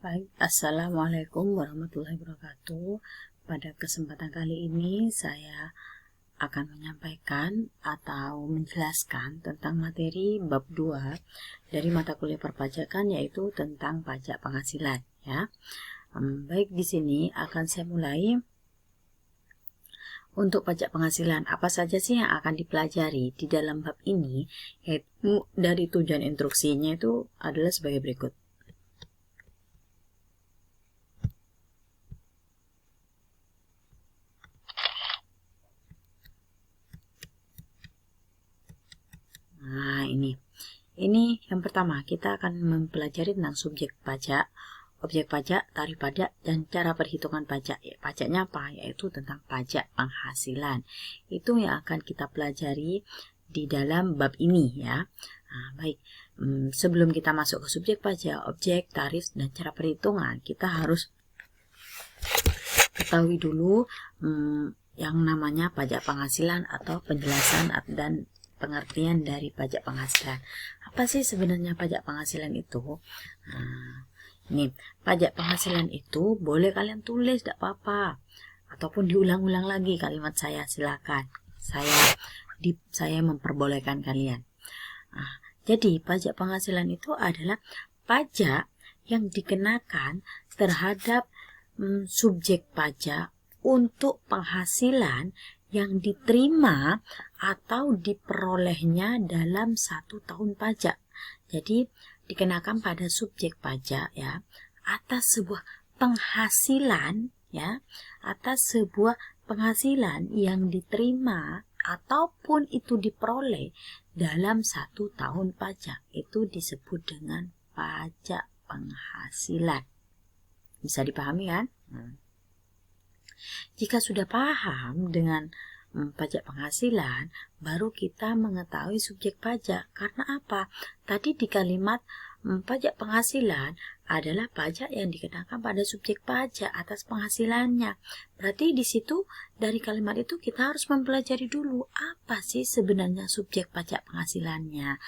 Baik, Assalamualaikum warahmatullahi wabarakatuh. Pada kesempatan kali ini saya akan menyampaikan atau menjelaskan tentang materi bab 2 dari mata kuliah perpajakan, yaitu tentang pajak penghasilan ya. Baik, di sini akan saya mulai. Untuk pajak penghasilan, apa saja sih yang akan dipelajari di dalam bab ini? Yaitu dari tujuan instruksinya itu adalah sebagai berikut. Nah, ini yang pertama, kita akan mempelajari tentang subjek pajak, objek pajak, tarif pajak, dan cara perhitungan pajak. Pajaknya apa? Yaitu tentang pajak penghasilan. Itu yang akan kita pelajari di dalam bab ini ya. Nah, baik, sebelum kita masuk ke subjek pajak, objek, tarif, dan cara perhitungan, kita harus ketahui dulu yang namanya pajak penghasilan atau penjelasan dan pengertian dari pajak penghasilan. Apa sih sebenarnya pajak penghasilan itu? Ini pajak penghasilan itu boleh kalian tulis, tidak apa-apa, ataupun diulang-ulang lagi kalimat saya, silakan. Saya memperbolehkan kalian. Jadi pajak penghasilan itu adalah pajak yang dikenakan terhadap subjek pajak untuk penghasilan yang diterima atau diperolehnya dalam 1 tahun pajak. Jadi dikenakan pada subjek pajak ya atas sebuah penghasilan ya, atas sebuah penghasilan yang diterima ataupun itu diperoleh dalam 1 tahun pajak. Itu disebut dengan pajak penghasilan. Bisa dipahami kan? Jika sudah paham dengan pajak penghasilan, baru kita mengetahui subjek pajak. Karena apa? Tadi di kalimat pajak penghasilan adalah pajak yang dikenakan pada subjek pajak atas penghasilannya. Berarti di situ dari kalimat itu kita harus mempelajari dulu apa sih sebenarnya subjek pajak penghasilannya.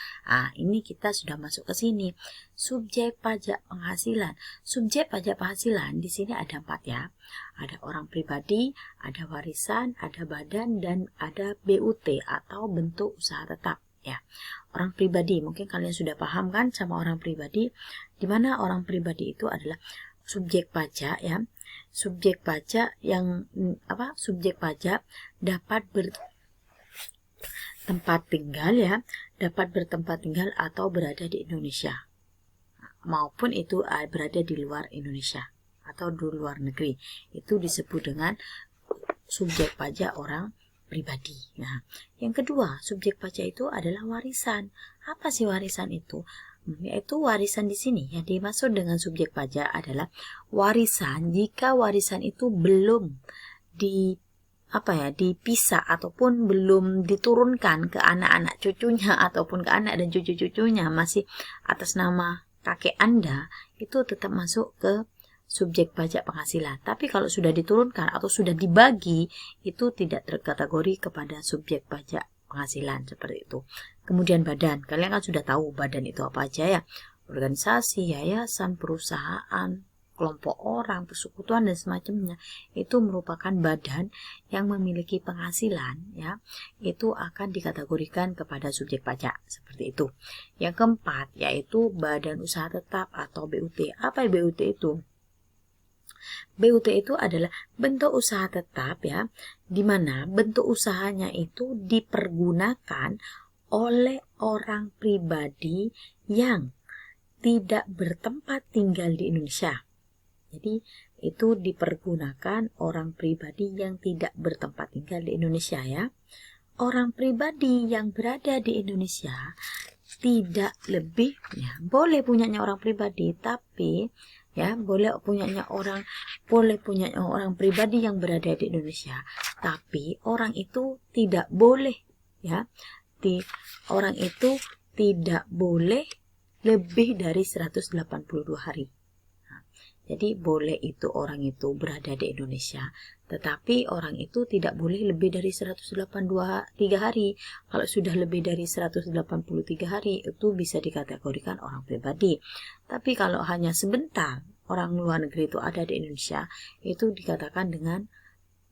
Ini kita sudah masuk ke sini. Subjek pajak penghasilan. Subjek pajak penghasilan di sini ada 4 ya. Ada orang pribadi, ada warisan, ada badan, dan ada BUT atau bentuk usaha tetap ya. Orang pribadi, mungkin kalian sudah paham kan sama orang pribadi, di mana orang pribadi itu adalah subjek pajak ya. Subjek pajak yang subjek pajak dapat bertempat tinggal ya, dapat bertempat tinggal atau berada di Indonesia, maupun itu berada di luar Indonesia atau di luar negeri. Itu disebut dengan subjek pajak orang pribadi. Nah, yang kedua, subjek pajak itu adalah warisan. Apa sih warisan itu? Yaitu warisan di sini yang dimaksud dengan subjek pajak adalah warisan jika warisan itu belum dipisah ataupun belum diturunkan ke anak-anak cucunya ataupun ke anak dan cucu-cucunya, masih atas nama kakek Anda, itu tetap masuk ke subjek pajak penghasilan. Tapi kalau sudah diturunkan atau sudah dibagi, itu tidak terkategori kepada subjek pajak penghasilan seperti itu. Kemudian badan, kalian kan sudah tahu badan itu apa aja ya. Organisasi, yayasan, perusahaan, kelompok orang, persekutuan dan semacamnya. Itu merupakan badan yang memiliki penghasilan ya. Itu akan dikategorikan kepada subjek pajak seperti itu. Yang keempat yaitu badan usaha tetap atau BUT. Apa BUT itu? BUT itu adalah bentuk usaha tetap ya, di mana bentuk usahanya itu dipergunakan oleh orang pribadi yang tidak bertempat tinggal di Indonesia. Jadi itu dipergunakan orang pribadi yang tidak bertempat tinggal di Indonesia ya. Orang pribadi yang berada di Indonesia tidak lebih ya, boleh punyanya orang pribadi, tapi ya boleh punyanya orang pribadi yang berada di Indonesia, tapi orang itu tidak boleh ya, orang itu tidak boleh lebih dari 182 hari. Jadi boleh itu orang itu berada di Indonesia, tetapi orang itu tidak boleh lebih dari 183 hari. Kalau sudah lebih dari 183 hari, itu bisa dikategorikan orang pribadi. Tapi kalau hanya sebentar, orang luar negeri itu ada di Indonesia, itu dikatakan dengan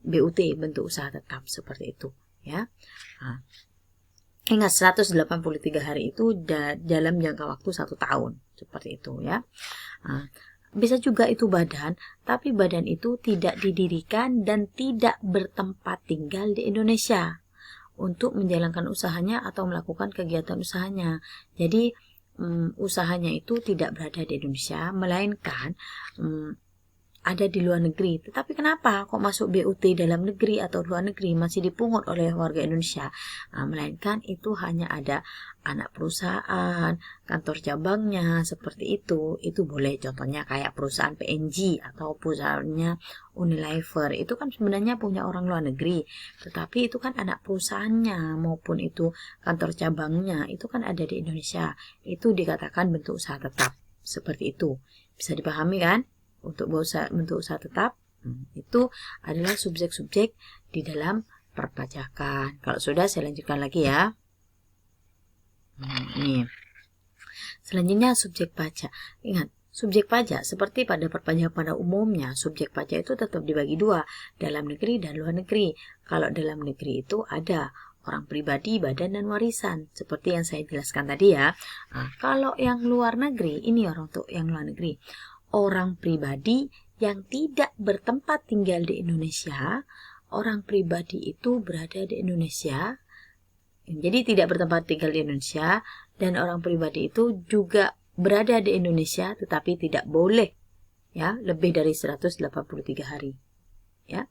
BUT, bentuk usaha tetap, seperti itu ya. Nah, ingat 183 hari itu dalam jangka waktu 1 tahun, seperti itu ya. Nah, bisa juga itu badan, tapi badan itu tidak didirikan dan tidak bertempat tinggal di Indonesia untuk menjalankan usahanya atau melakukan kegiatan usahanya. Jadi usahanya itu tidak berada di Indonesia, melainkan ada di luar negeri. Tetapi kenapa kok masuk BUT dalam negeri atau luar negeri masih dipungut oleh warga Indonesia? Melainkan itu hanya ada anak perusahaan, kantor cabangnya, seperti itu. Itu boleh, contohnya kayak perusahaan PNG atau perusahaannya Unilever. Itu kan sebenarnya punya orang luar negeri, tetapi itu kan anak perusahaannya maupun itu kantor cabangnya itu kan ada di Indonesia. Itu dikatakan bentuk usaha tetap, seperti itu. Bisa dipahami kan? Untuk bentuk usaha tetap itu adalah subjek-subjek di dalam perpajakan. Kalau sudah, saya lanjutkan lagi ya. Ini selanjutnya subjek pajak. Ingat, subjek pajak seperti pada perpajakan pada umumnya, subjek pajak itu tetap dibagi dua, dalam negeri dan luar negeri. Kalau dalam negeri itu ada orang pribadi, badan, dan warisan, seperti yang saya jelaskan tadi ya. Kalau yang luar negeri, ini orang untuk yang luar negeri, orang pribadi yang tidak bertempat tinggal di Indonesia. Orang pribadi itu berada di Indonesia, jadi tidak bertempat tinggal di Indonesia, dan orang pribadi itu juga berada di Indonesia tetapi tidak boleh ya lebih dari 183 hari ya.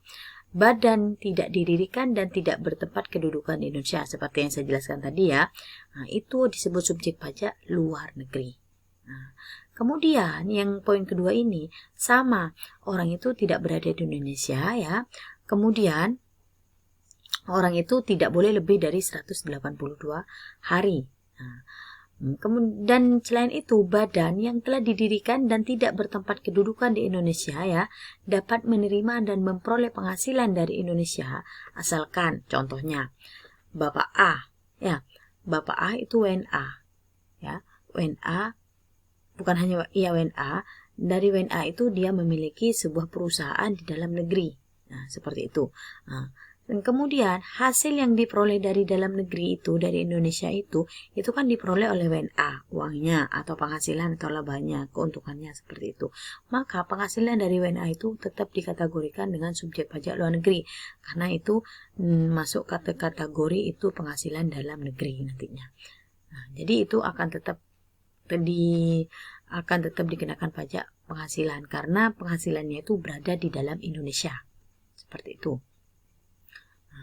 Badan tidak didirikan dan tidak bertempat kedudukan di Indonesia, seperti yang saya jelaskan tadi ya. Itu disebut subjek pajak luar negeri. Kemudian yang poin kedua ini sama, orang itu tidak berada di Indonesia ya. Kemudian orang itu tidak boleh lebih dari 182 hari. Dan selain itu, badan yang telah didirikan dan tidak bertempat kedudukan di Indonesia ya dapat menerima dan memperoleh penghasilan dari Indonesia asalkan, contohnya Bapak A ya, Bapak A itu WNA ya, WNA bukan hanya WNA, dari WNA itu dia memiliki sebuah perusahaan di dalam negeri. Seperti itu. Dan kemudian hasil yang diperoleh dari dalam negeri itu, dari Indonesia itu kan diperoleh oleh WNA, uangnya atau penghasilan atau labanya, keuntungannya, seperti itu. Maka penghasilan dari WNA itu tetap dikategorikan dengan subjek pajak luar negeri, karena itu masuk kategori itu penghasilan dalam negeri nantinya. Jadi itu akan tetap dikenakan pajak penghasilan karena penghasilannya itu berada di dalam Indonesia, seperti itu.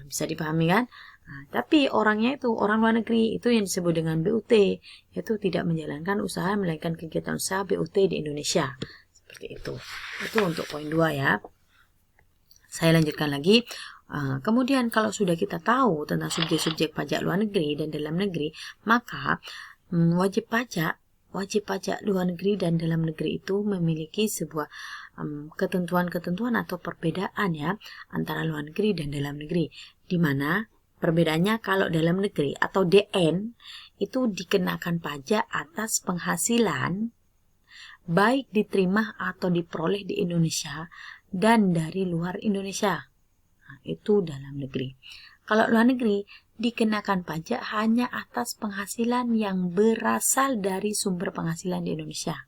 Bisa dipahami kan? Tapi orangnya itu orang luar negeri, itu yang disebut dengan BUT, yaitu tidak menjalankan usaha melainkan kegiatan usaha BUT di Indonesia, seperti itu. Itu untuk poin 2 ya. Saya lanjutkan lagi. Kemudian kalau sudah kita tahu tentang subjek-subjek pajak luar negeri dan dalam negeri, maka wajib pajak luar negeri dan dalam negeri itu memiliki sebuah ketentuan-ketentuan atau perbedaan ya antara luar negeri dan dalam negeri, di mana perbedaannya kalau dalam negeri atau DN itu dikenakan pajak atas penghasilan baik diterima atau diperoleh di Indonesia dan dari luar Indonesia. Itu dalam negeri. Kalau luar negeri dikenakan pajak hanya atas penghasilan yang berasal dari sumber penghasilan di Indonesia.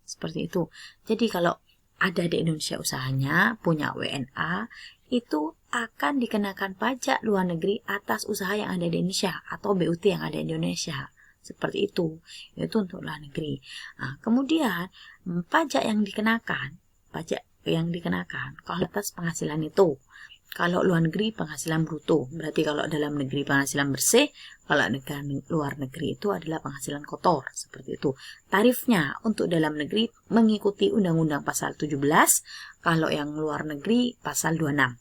Seperti itu. Jadi kalau ada di Indonesia usahanya, punya WNA, itu akan dikenakan pajak luar negeri atas usaha yang ada di Indonesia atau BUT yang ada di Indonesia. Seperti itu. Itu untuk luar negeri. Kemudian pajak yang dikenakan kalau atas penghasilan itu. Kalau luar negeri penghasilan bruto, berarti kalau dalam negeri penghasilan bersih, kalau luar negeri itu adalah penghasilan kotor, seperti itu. Tarifnya untuk dalam negeri mengikuti Undang-Undang Pasal 17, kalau yang luar negeri Pasal 26.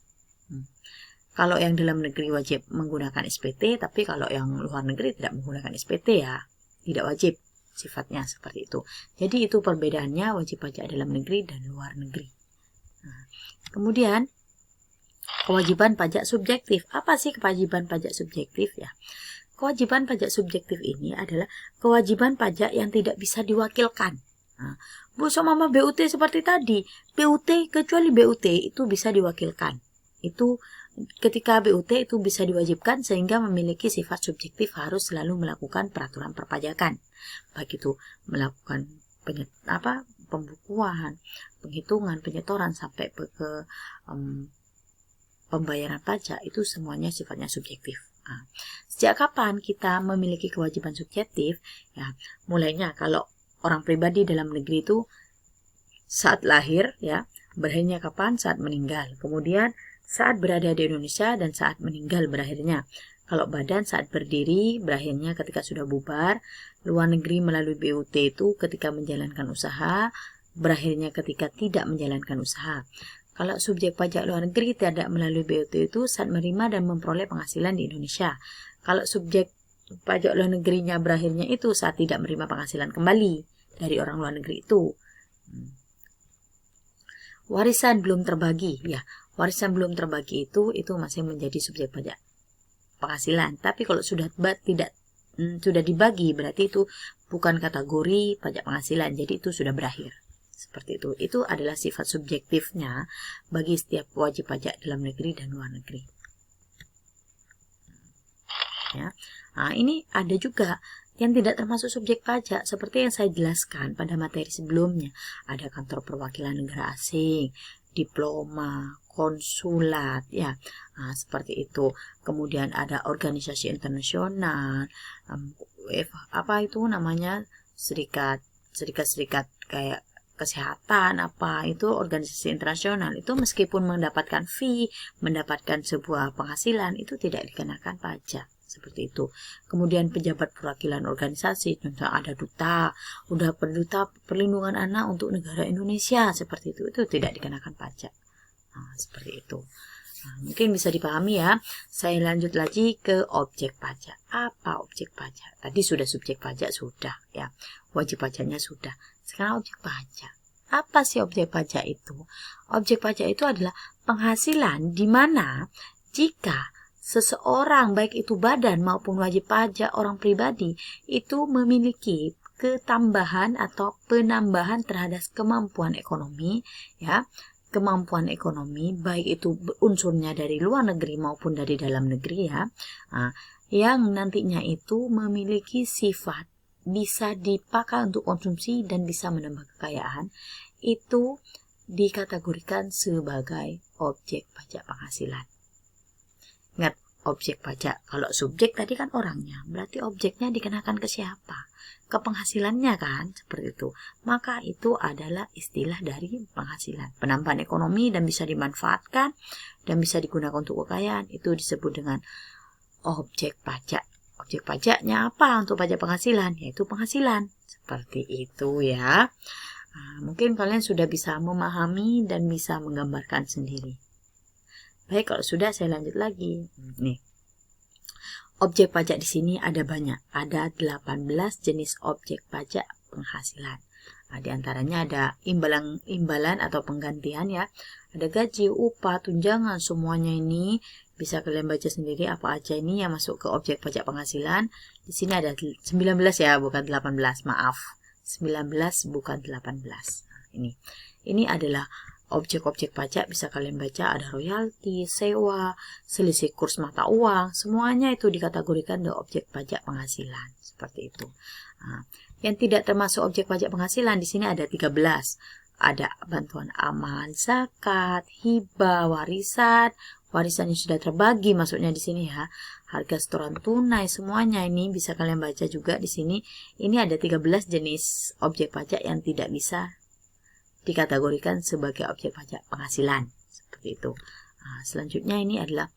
Kalau yang dalam negeri wajib menggunakan SPT, tapi kalau yang luar negeri tidak menggunakan SPT ya, tidak wajib sifatnya, seperti itu. Jadi itu perbedaannya wajib pajak dalam negeri dan luar negeri. Kemudian kewajiban pajak subjektif. Apa sih kewajiban pajak subjektif ya? Kewajiban pajak subjektif ini adalah kewajiban pajak yang tidak bisa diwakilkan. Nah, Bu sama BUT seperti tadi, BUT kecuali BUT itu bisa diwakilkan. Itu ketika BUT itu bisa diwajibkan sehingga memiliki sifat subjektif harus selalu melakukan peraturan perpajakan. Baik itu melakukan pembukuan, penghitungan, penyetoran sampai ke pembayaran pajak itu semuanya sifatnya subjektif. Nah, sejak kapan kita memiliki kewajiban subjektif? Ya, mulainya kalau orang pribadi dalam negeri itu saat lahir, ya, berakhirnya kapan? Saat meninggal. Kemudian saat berada di Indonesia dan saat meninggal berakhirnya. Kalau badan saat berdiri berakhirnya ketika sudah bubar. Luar negeri melalui BUT itu ketika menjalankan usaha, berakhirnya ketika tidak menjalankan usaha. Kalau subjek pajak luar negeri tidak melalui BUT itu saat menerima dan memperoleh penghasilan di Indonesia. Kalau subjek pajak luar negerinya berakhirnya itu saat tidak menerima penghasilan kembali dari orang luar negeri itu. Warisan belum terbagi, ya, warisan belum terbagi itu masih menjadi subjek pajak penghasilan. Tapi kalau sudah dibagi berarti itu bukan kategori pajak penghasilan, jadi itu sudah berakhir. Seperti itu. Itu adalah sifat subjektifnya bagi setiap wajib pajak dalam negeri dan luar negeri. Ya. Nah, ini ada juga yang tidak termasuk subjek pajak seperti yang saya jelaskan pada materi sebelumnya. Ada kantor perwakilan negara asing, diploma, konsulat, ya, seperti itu. Kemudian ada organisasi internasional, serikat kayak kesehatan itu organisasi internasional itu meskipun mendapatkan fee, mendapatkan sebuah penghasilan itu tidak dikenakan pajak. Seperti itu. Kemudian pejabat perwakilan organisasi, contoh ada duta perlindungan anak untuk negara Indonesia, seperti itu tidak dikenakan pajak. Seperti itu. Mungkin bisa dipahami ya. Saya lanjut lagi ke objek pajak. Apa objek pajak? Tadi sudah subjek pajak sudah, ya. Wajib pajaknya sudah. Sekarang objek pajak. Apa sih objek pajak itu? Objek pajak itu adalah penghasilan di mana jika seseorang, baik itu badan maupun wajib pajak orang pribadi, itu memiliki ketambahan atau penambahan terhadap kemampuan ekonomi, ya, kemampuan ekonomi, baik itu unsurnya dari luar negeri maupun dari dalam negeri, ya, yang nantinya itu memiliki sifat bisa dipakai untuk konsumsi dan bisa menambah kekayaan, itu dikategorikan sebagai objek pajak penghasilan. Ingat, objek pajak. Kalau subjek tadi kan orangnya, berarti objeknya dikenakan ke siapa? Ke penghasilannya kan, seperti itu. Maka itu adalah istilah dari penghasilan. Penambahan ekonomi dan bisa dimanfaatkan dan bisa digunakan untuk kekayaan, itu disebut dengan objek pajak. Objek pajaknya apa untuk pajak penghasilan? Yaitu penghasilan. Seperti itu ya. Mungkin kalian sudah bisa memahami dan bisa menggambarkan sendiri. Baik, kalau sudah saya lanjut lagi. Nih. Objek pajak di sini ada banyak. Ada 18 jenis objek pajak penghasilan. Di antaranya ada imbalan atau penggantian, ya. Ada gaji, upah, tunjangan, semuanya ini bisa kalian baca sendiri apa aja ini yang masuk ke objek pajak penghasilan. Di sini ada 19 ya, bukan 18, maaf. 19 bukan 18. Ini adalah objek-objek pajak, bisa kalian baca, ada royalti, sewa, selisih kurs mata uang, semuanya itu dikategorikan dari objek pajak penghasilan, seperti itu. Yang tidak termasuk objek pajak penghasilan di sini ada 13. Ada bantuan aman, zakat, hibah, warisan yang sudah terbagi masuknya di sini ya. Harga setoran tunai, semuanya ini bisa kalian baca juga di sini. Ini ada 13 jenis objek pajak yang tidak bisa dikategorikan sebagai objek pajak penghasilan, seperti itu. Selanjutnya ini adalah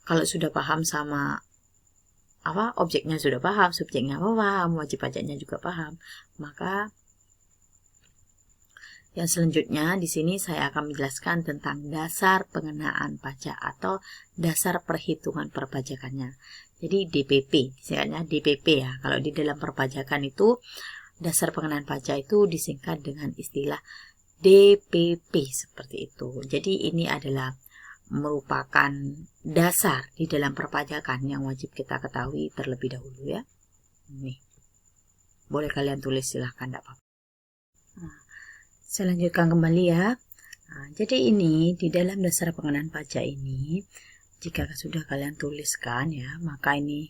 kalau sudah paham sama objeknya sudah paham, subjeknya paham, wajib pajaknya juga paham, maka yang selanjutnya di sini saya akan menjelaskan tentang dasar pengenaan pajak atau dasar perhitungan perpajakannya. Jadi DPP, disingkatnya DPP ya. Kalau di dalam perpajakan itu dasar pengenaan pajak itu disingkat dengan istilah DPP, seperti itu. Jadi ini adalah merupakan dasar di dalam perpajakan yang wajib kita ketahui terlebih dahulu ya. Nih. Boleh kalian tulis, silahkan, tidak apa-apa. Saya lanjutkan kembali ya. Jadi ini di dalam dasar pengenaan pajak ini, jika sudah kalian tuliskan ya, maka ini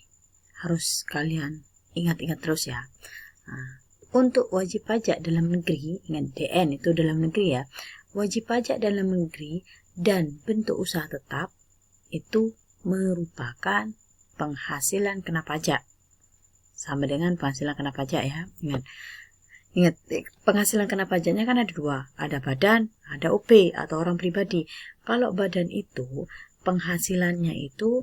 harus kalian ingat-ingat terus ya. Untuk wajib pajak dalam negeri, ingat DN itu dalam negeri ya, wajib pajak dalam negeri dan bentuk usaha tetap itu merupakan penghasilan kena pajak. Sama dengan penghasilan kena pajak ya, Ingat, penghasilan kena pajaknya kan ada dua, ada badan, ada OP atau orang pribadi. Kalau badan itu, penghasilannya itu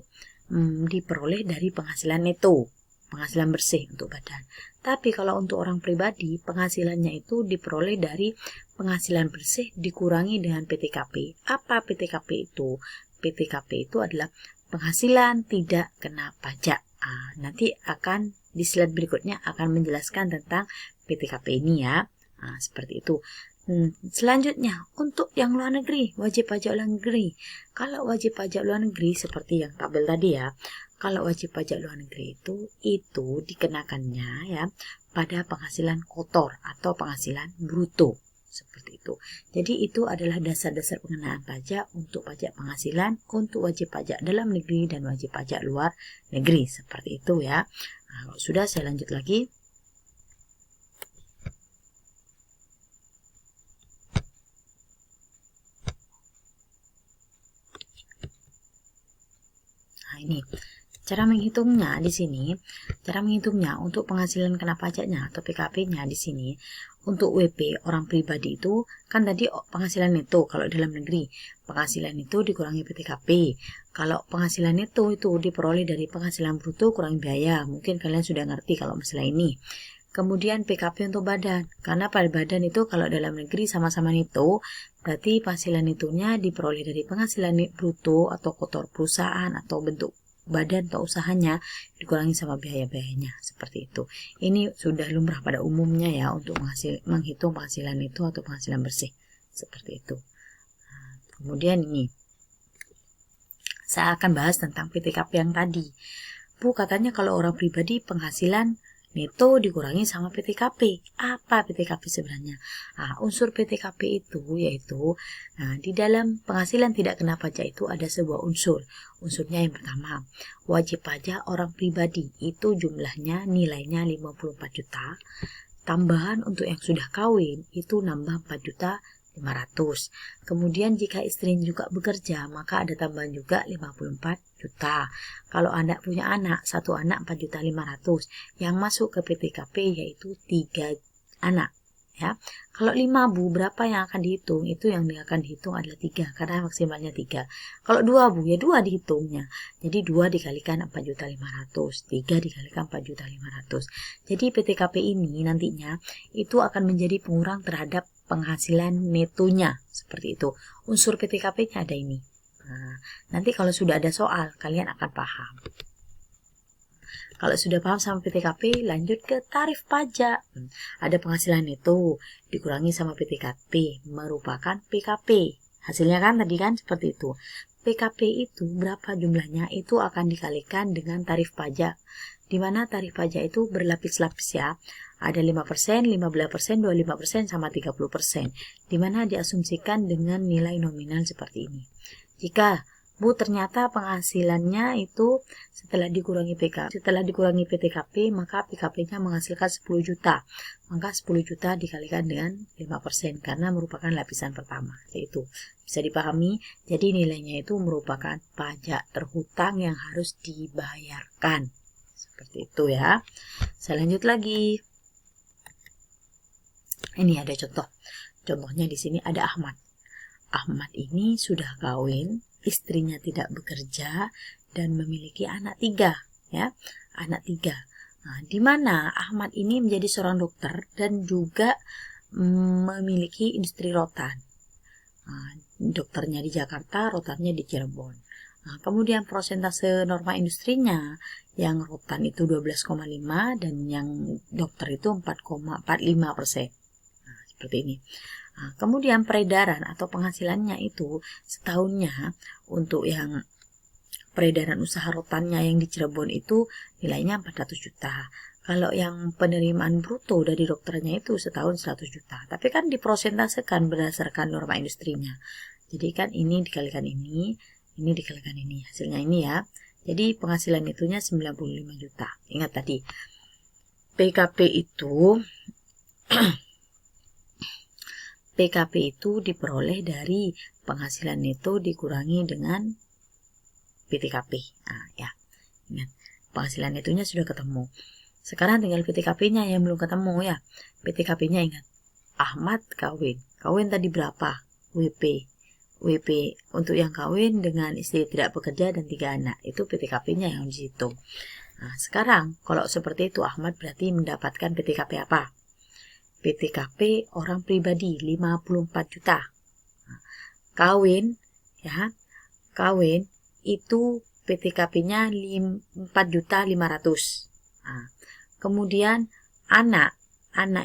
diperoleh dari penghasilan neto, penghasilan bersih untuk badan. Tapi kalau untuk orang pribadi, penghasilannya itu diperoleh dari penghasilan bersih dikurangi dengan PTKP. Apa PTKP itu? PTKP itu adalah penghasilan tidak kena pajak. Nanti akan di slide berikutnya akan menjelaskan tentang PTKP ini ya. Seperti itu. Selanjutnya untuk yang luar negeri, wajib pajak luar negeri. Kalau wajib pajak luar negeri seperti yang tabel tadi ya. Kalau wajib pajak luar negeri itu dikenakannya ya pada penghasilan kotor atau penghasilan bruto. Seperti itu. Jadi itu adalah dasar-dasar pengenaan pajak untuk pajak penghasilan, untuk wajib pajak dalam negeri dan wajib pajak luar negeri. Seperti itu ya. Kalau sudah saya lanjut lagi. Ini cara menghitungnya di sini. Cara menghitungnya untuk penghasilan kena pajaknya atau PKP-nya di sini. Untuk WP orang pribadi itu kan tadi penghasilan neto kalau dalam negeri. Penghasilan itu dikurangi PTKP. Kalau penghasilan neto itu diperoleh dari penghasilan bruto kurangi biaya. Mungkin kalian sudah ngerti kalau masalah ini. Kemudian PKP untuk badan. Karena pada badan itu kalau dalam negeri sama-sama neto, berarti penghasilan netonya diperoleh dari penghasilan bruto atau kotor perusahaan atau bentuk badan atau usahanya dikurangi sama biaya-biayanya. Seperti itu. Ini sudah lumrah pada umumnya ya untuk menghitung penghasilan itu atau penghasilan bersih. Seperti itu. Kemudian ini. Saya akan bahas tentang PTKP yang tadi. Bu, katanya kalau orang pribadi penghasilan neto dikurangi sama PTKP. Apa PTKP sebenarnya? Unsur PTKP itu yaitu di dalam penghasilan tidak kena pajak itu ada sebuah unsur. Unsurnya yang pertama, wajib pajak orang pribadi itu jumlahnya nilainya 54 juta. Tambahan untuk yang sudah kawin itu nambah 4 juta 500. Kemudian jika istrinya juga bekerja, maka ada tambahan juga 54 juta. Kalau Anda punya anak, satu anak 4 juta 500. Yang masuk ke PTKP yaitu 3 anak. Ya. Kalau 5 Bu, berapa yang akan dihitung? Itu yang akan dihitung adalah 3, karena maksimalnya 3. Kalau 2 Bu, ya 2 dihitungnya. Jadi 2 dikalikan 4 juta 500, 3 dikalikan 4 juta 500. Jadi PTKP ini nantinya itu akan menjadi pengurang terhadap penghasilan netonya. Seperti itu. Unsur PTKP-nya ada ini. Nanti kalau sudah ada soal, kalian akan paham. Kalau sudah paham sama PTKP, lanjut ke tarif pajak. Ada penghasilan neto, dikurangi sama PTKP, merupakan PKP. Hasilnya kan tadi kan seperti itu. PKP itu berapa jumlahnya, itu akan dikalikan dengan tarif pajak. Di mana tarif pajak itu berlapis-lapis ya. Ada 5%, 15%, 25%, sama 30%. Di mana diasumsikan dengan nilai nominal seperti ini. Jika Bu, ternyata penghasilannya itu setelah dikurangi PTKP, maka PKP-nya menghasilkan 10 juta. Maka 10 juta dikalikan dengan 5% karena merupakan lapisan pertama. Yaitu bisa dipahami, jadi nilainya itu merupakan pajak terhutang yang harus dibayarkan. Seperti itu ya. Saya lanjut lagi. Ini ada contoh. Contohnya di sini ada Ahmad. Ahmad ini sudah kawin, istrinya tidak bekerja dan memiliki anak 3 ya, anak 3. Di mana Ahmad ini menjadi seorang dokter dan juga memiliki industri rotan. Dokternya di Jakarta, rotannya di Cirebon. Kemudian prosentase norma industrinya yang rotan itu 12,5 dan yang dokter itu 4,45%. Seperti ini. Kemudian peredaran atau penghasilannya itu setahunnya untuk yang peredaran usaha rotannya yang di Cirebon itu nilainya 400 juta. Kalau yang penerimaan bruto dari dokternya itu setahun 100 juta. Tapi kan diprosentasekan berdasarkan norma industrinya. Jadi kan ini dikalikan ini dikalikan ini. Hasilnya ini ya. Jadi penghasilan itunya 95 juta. Ingat tadi, PKP itu PKP itu diperoleh dari penghasilan neto dikurangi dengan PTKP. Nah, ya. Ingat, penghasilan netonya sudah ketemu. Sekarang tinggal PTKP-nya yang belum ketemu ya. PTKP-nya ingat. Ahmad kawin. Kawin tadi berapa? WP. WP untuk yang kawin dengan istri tidak bekerja dan 3 anak. Itu PTKP-nya yang dihitung. Nah, sekarang kalau seperti itu Ahmad berarti mendapatkan PTKP apa? PTKP orang pribadi 54 juta. Nah, kawin ya. Kawin itu PTKP-nya 4.500.000. Nah, kemudian anak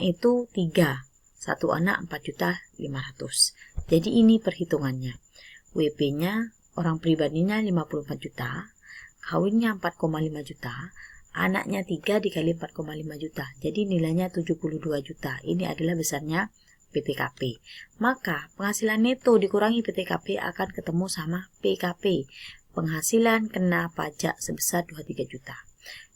itu 3. Satu anak 4.500.000. Jadi ini perhitungannya. WP-nya orang pribadinya 54 juta, kawinnya 4,5 juta, anaknya 3 dikali 4,5 juta. Jadi nilainya 72 juta. Ini adalah besarnya PTKP. Maka penghasilan neto dikurangi PTKP akan ketemu sama PKP. Penghasilan kena pajak sebesar 23 juta.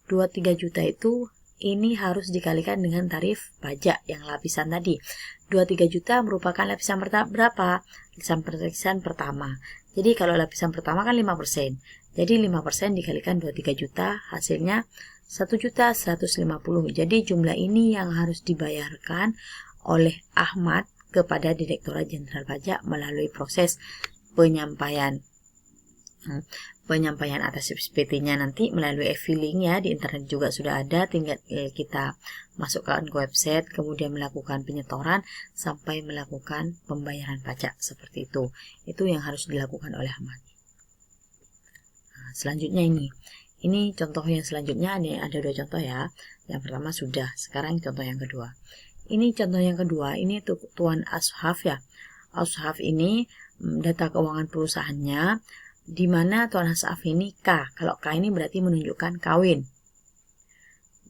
23 juta itu ini harus dikalikan dengan tarif pajak yang lapisan tadi. 23 juta merupakan lapisan berapa? Lapisan pertama. Jadi kalau lapisan pertama kan 5%. Jadi 5% dikalikan 23 juta hasilnya 1.150.000. Jadi jumlah ini yang harus dibayarkan oleh Ahmad kepada Direktorat Jenderal Pajak melalui proses penyampaian atas SPT-nya nanti melalui e-filing ya, di internet juga sudah ada, tinggal kita masukkan ke website, kemudian melakukan penyetoran sampai melakukan pembayaran pajak seperti itu. Itu yang harus dilakukan oleh Ahmad. Nah, selanjutnya ini contoh yang selanjutnya, ada 2 contoh ya. Yang pertama sudah, sekarang contoh yang kedua. Ini contoh yang kedua, ini Tuan Ashaf ya. Ashaf ini data keuangan perusahaannya, di mana Tuan Ashaf ini K. Kalau K ini berarti menunjukkan kawin.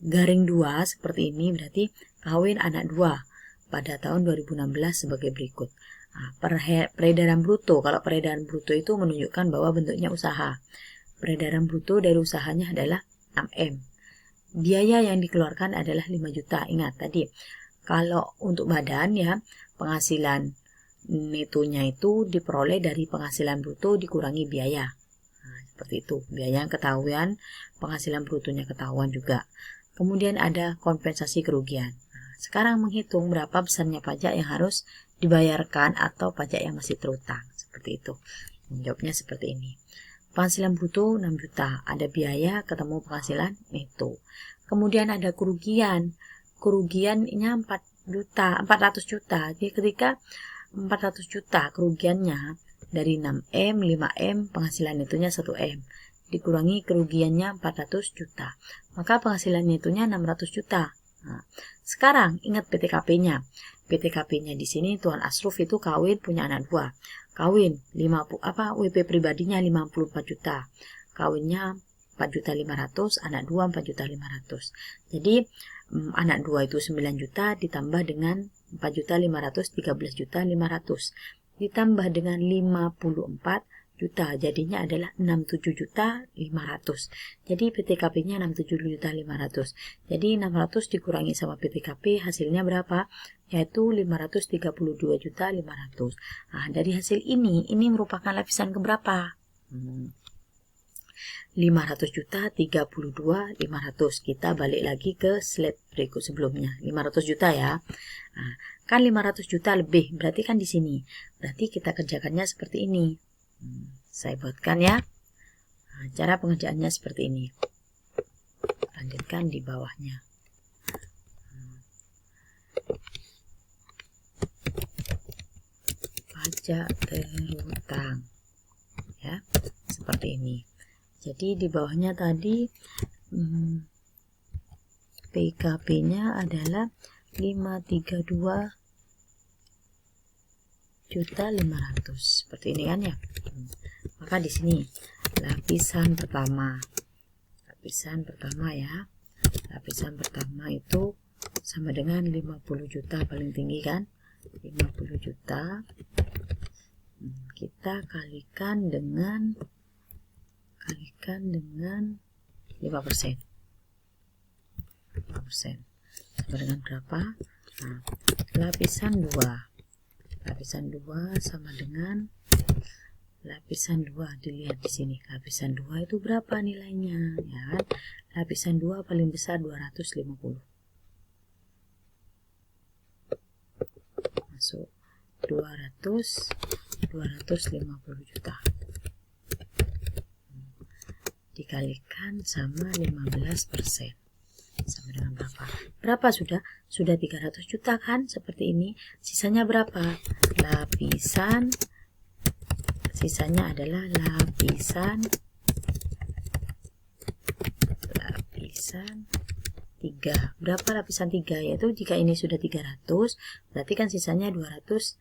Garing 2 seperti ini berarti kawin anak 2 pada tahun 2016 sebagai berikut. Nah, peredaran bruto, kalau peredaran bruto itu menunjukkan bahwa bentuknya usaha. Peredaran bruto dari usahanya adalah 6M. Biaya yang dikeluarkan adalah 5 juta. Ingat tadi, kalau untuk badan ya, penghasilan netonya itu diperoleh dari penghasilan bruto dikurangi biaya. Nah, seperti itu. Biaya yang ketahuan, penghasilan brutonya ketahuan juga. Kemudian ada kompensasi kerugian. Nah, sekarang menghitung berapa besarnya pajak yang harus dibayarkan atau pajak yang masih terutang. Seperti itu. Jawabnya seperti ini. Penghasilan bruto 6 juta. Ada biaya ketemu penghasilan neto. Kemudian ada kerugian. Kerugiannya 400 juta. Jadi ketika 400 juta kerugiannya dari 6M, 5M, penghasilan netonya 1M. Dikurangi kerugiannya 400 juta. Maka penghasilan netonya 600 juta. Nah, sekarang ingat PTKP-nya. PTKP-nya di sini Tuan Asruf itu kawin punya anak 2. Kawin WP pribadinya 54 juta. Kawinnya 4.500.000, anak 2 4.500.000. Jadi anak 2 itu 9 juta ditambah dengan 4.500.000, 13.500.000 ditambah dengan 54 juta, jadinya adalah 67.500.000. Jadi PTKP-nya 67.500.000. Jadi 600 dikurangi sama PTKP hasilnya berapa? Yaitu 532.500.000. Nah, dari hasil ini merupakan lapisan keberapa? 500 juta, 32.500. Kita balik lagi ke slide berikut sebelumnya. 500 juta ya. Nah, kan 500 juta lebih, berarti kan di sini. Berarti kita kerjakannya seperti ini. Saya buatkan ya. Nah, cara pengerjaannya seperti ini. Lanjutkan di bawahnya. Pajak terutang. Ya, seperti ini. Jadi di bawahnya tadi PKP-nya adalah 532.500.000 seperti ini kan ya. Maka di sini lapisan pertama ya. lapisan pertama itu sama dengan 50 juta paling tinggi kan, 50 juta. Kita kalikan dengan 5%. 5% sama dengan berapa? Nah, lapisan 2 sama dengan lapisan 2. Dilihat di sini, lapisan 2 itu berapa nilainya, ya kan? Lapisan 2 paling besar 250. Masuk 250 juta. Dikalikan sama 15%. Sama dengan berapa? Berapa sudah? Sudah 300 juta kan? Seperti ini. Sisanya berapa? Sisanya adalah lapisan 3. Berapa lapisan 3? Yaitu jika ini sudah 300, berarti kan sisanya 232,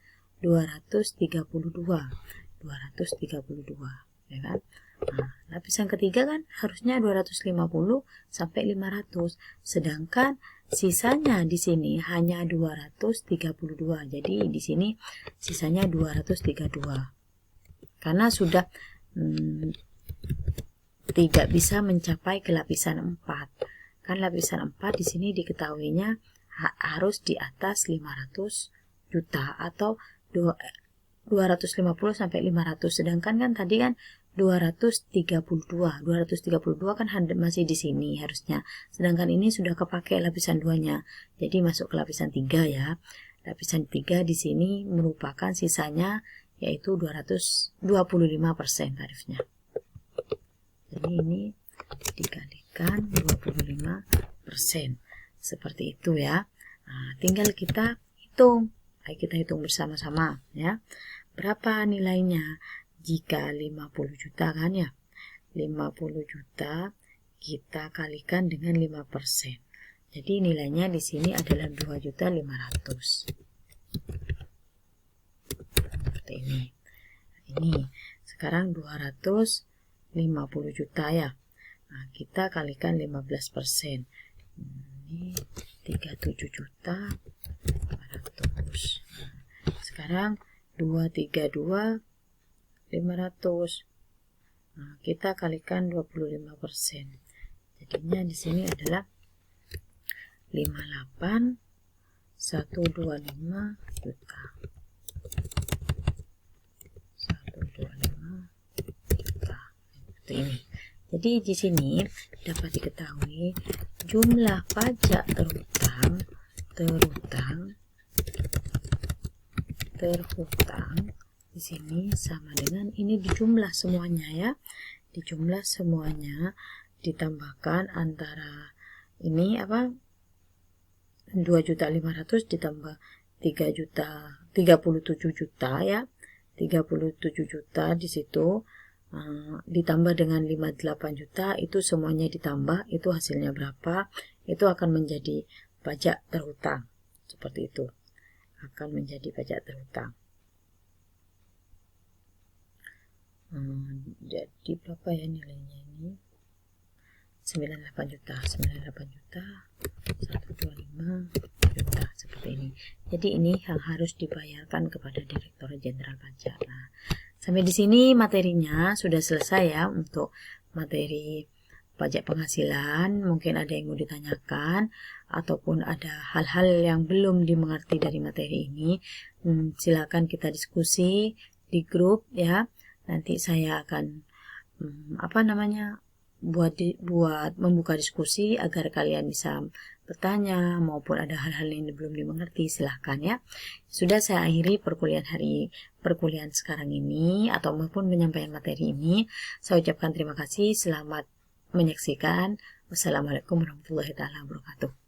ya kan? Nah, lapisan ketiga kan harusnya 250 sampai 500, sedangkan sisanya di sini hanya 232. Jadi di sini sisanya 232. Karena sudah tidak bisa mencapai ke lapisan 4. Kan lapisan 4 di sini diketahuinya harus di atas 500 juta atau 250 sampai 500. Sedangkan kan tadi kan 232 kan masih di sini harusnya. Sedangkan ini sudah kepakai lapisan 2-nya. Jadi masuk ke lapisan 3 ya. Lapisan 3 di sini merupakan sisanya yaitu 225% tarifnya. Jadi ini dikalikan 25%. Seperti itu ya. Nah, tinggal kita hitung. Ayo kita hitung bersama-sama ya. Berapa nilainya? Jika 50 juta kan ya, 50 juta kita kalikan dengan 5%. Jadi nilainya di sini adalah 2.500.000. Seperti ini. Ini sekarang 250 juta ya. Nah, kita kalikan 15%. Ini 37.500.000. Sekarang 232.500. Nah, kita kalikan 25%. Jadinya di sini adalah 58.125 juta. 125 juta. Seperti ini. Jadi di sini dapat diketahui jumlah pajak terhutang di sini sama dengan ini dijumlah semuanya ya. Dijumlah semuanya ditambahkan antara ini apa? 2.500.000 ditambah 37 juta ya. 37 juta di situ ditambah dengan 58 juta, itu semuanya ditambah, itu hasilnya berapa, itu akan menjadi pajak terhutang. Seperti itu, akan menjadi pajak terhutang. Jadi berapa ya nilainya ini? 98 juta, 125 juta, seperti ini. Jadi ini yang harus dibayarkan kepada Direktorat Jenderal Pajak. Nah, sampai di sini materinya sudah selesai ya untuk materi pajak penghasilan. Mungkin ada yang mau ditanyakan ataupun ada hal-hal yang belum dimengerti dari materi ini. Silakan kita diskusi di grup ya. Nanti saya akan buat membuka diskusi agar kalian bisa bertanya maupun ada hal-hal yang belum dimengerti, silahkan ya. Sudah saya akhiri perkuliahan sekarang ini atau maupun penyampaian materi ini. Saya ucapkan terima kasih, selamat menyaksikan. Wassalamualaikum warahmatullahi wabarakatuh.